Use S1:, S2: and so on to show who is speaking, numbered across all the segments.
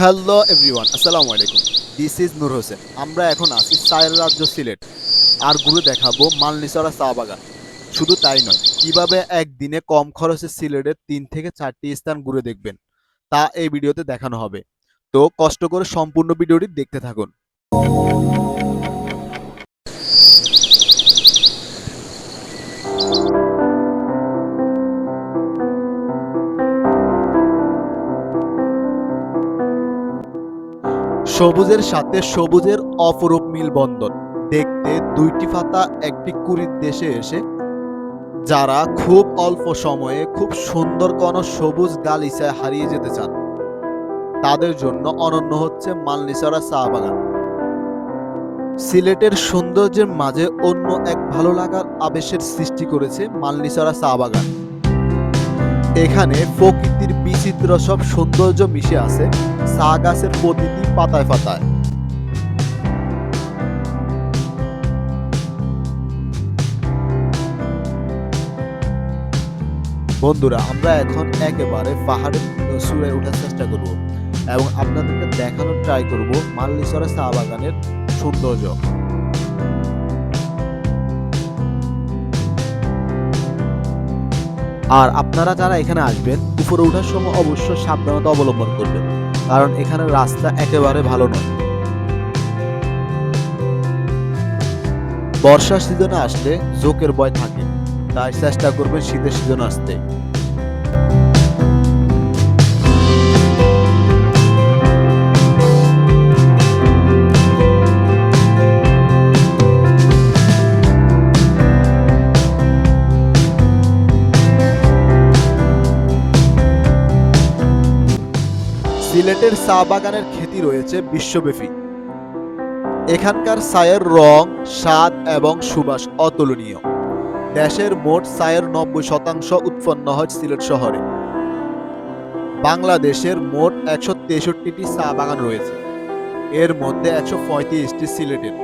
S1: Hello everyone, আসসালামু আলাইকুম। This is নূর হোসেন। আমরা এখন আছি চায়ের রাজ্য সিলেট, আর ঘুরে দেখাবো মালনীছড়া চা বাগান। শুধু তাই নয়, কিভাবে একদিনে কম খরচে সিলেটের 3 থেকে 4টি স্থান ঘুরে দেখবেন তা এই ভিডিওতে দেখানো হবে। তো কষ্ট করে সম্পূর্ণ ভিডিওটি দেখতে থাকুন। সবুজের সাথে সবুজের অপরূপ মিলবন্ধন দেখতে, দুইটি পাতা একটি কুড়ির দেশে এসে যারা খুব অল্প সময়ে খুব সুন্দর কোনো সবুজ গালিচায় হারিয়ে যেতে চান, তাদের জন্য অনন্য হচ্ছে মালনীছড়া চা বাগান। সিলেটের সৌন্দর্যের মাঝে অন্য এক ভালো লাগার আবেশের সৃষ্টি করেছে মালনীছড়া চা বাগান। এখানে প্রকৃতির বিচিত্র সব সৌন্দর্য মিশে আছে চা গাছের প্রতিটি পাতায় পাতায়। বন্ধুরা, আমরা এখন একেবারে পাহাড়ের চূড়ায় ওঠার চেষ্টা করব এবং আপনাদেরকে দেখানোর ট্রাই করব মালনীছড়া চা বাগানের সৌন্দর্য। আর আপনারা যারা এখানে আসবেন, উপরে ওঠার সময় অবশ্যই সাবধানতা অবলম্বন করবেন, কারণ এখানে রাস্তা একেবারে ভালো নয়। বর্ষার সিজনে আসলে জোকের ভয় থাকে, তাই চেষ্টা করবেন শীতের সিজনে আসতে। সিলেটের চা বাগানের খ্যাতি রয়েছে বিশ্বব্যাপী। এখানকার চায়ের রং, স্বাদ এবং সুবাস অতুলনীয়। দেশের মোট চায়ের 90% উৎপন্ন হয় সিলেট শহরে। বাংলাদেশের মোট 163টি চা বাগান রয়েছে, এর মধ্যে 135টি সিলেটের।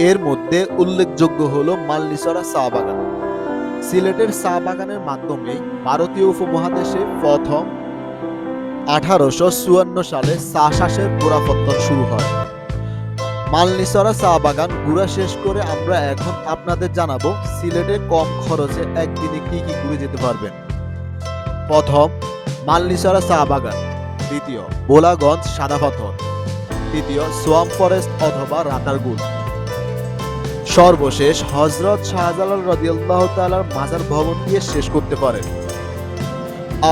S1: এর মধ্যে উল্লেখযোগ্য হলো মালনীছড়া চা বাগান। সিলেটের চা বাগানের মাধ্যমে ভারতীয় উপমহাদেশে প্রথম 1854 সালে চা চাষের গোড়াপত্তন শুরু হয়। মালনীছড়া চা বাগান ঘোরা শেষ করে আমরা এখন আপনাদের জানাবো সিলেটে কম খরচে একদিনে কি কি ঘুরে যেতে পারবেন। প্রথম, মালনীছড়া চা বাগান। দ্বিতীয়, বোলাগঞ্জ সাদা পাথর। তৃতীয়, সোয়াম ফরেস্ট অথবা রাতারগুল। সর্বশেষ হযরত শাহজালাল রাদিয়াল্লাহু তাআলার মাজার ভবন দিয়ে শেষ করতে পারেন।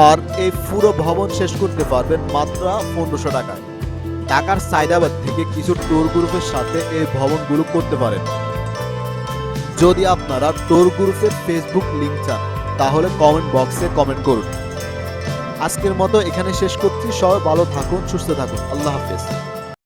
S1: আর এই পুরো ভবন শেষ করতে পারবেন মাত্র 1500 টাকায়। ঢাকার সায়দাবাদ থেকে কিছু ট্যুর গ্রুপের সাথে এই ভবনগুলো করতে পারেন। যদি আপনারা ট্যুর গ্রুপের ফেসবুক লিংক চান, তাহলে কমেন্ট বক্সে কমেন্ট করুন। আজকের মতো এখানে শেষ করছি। সবাই ভালো থাকুন, সুস্থ থাকুন। আল্লাহ হাফেজ।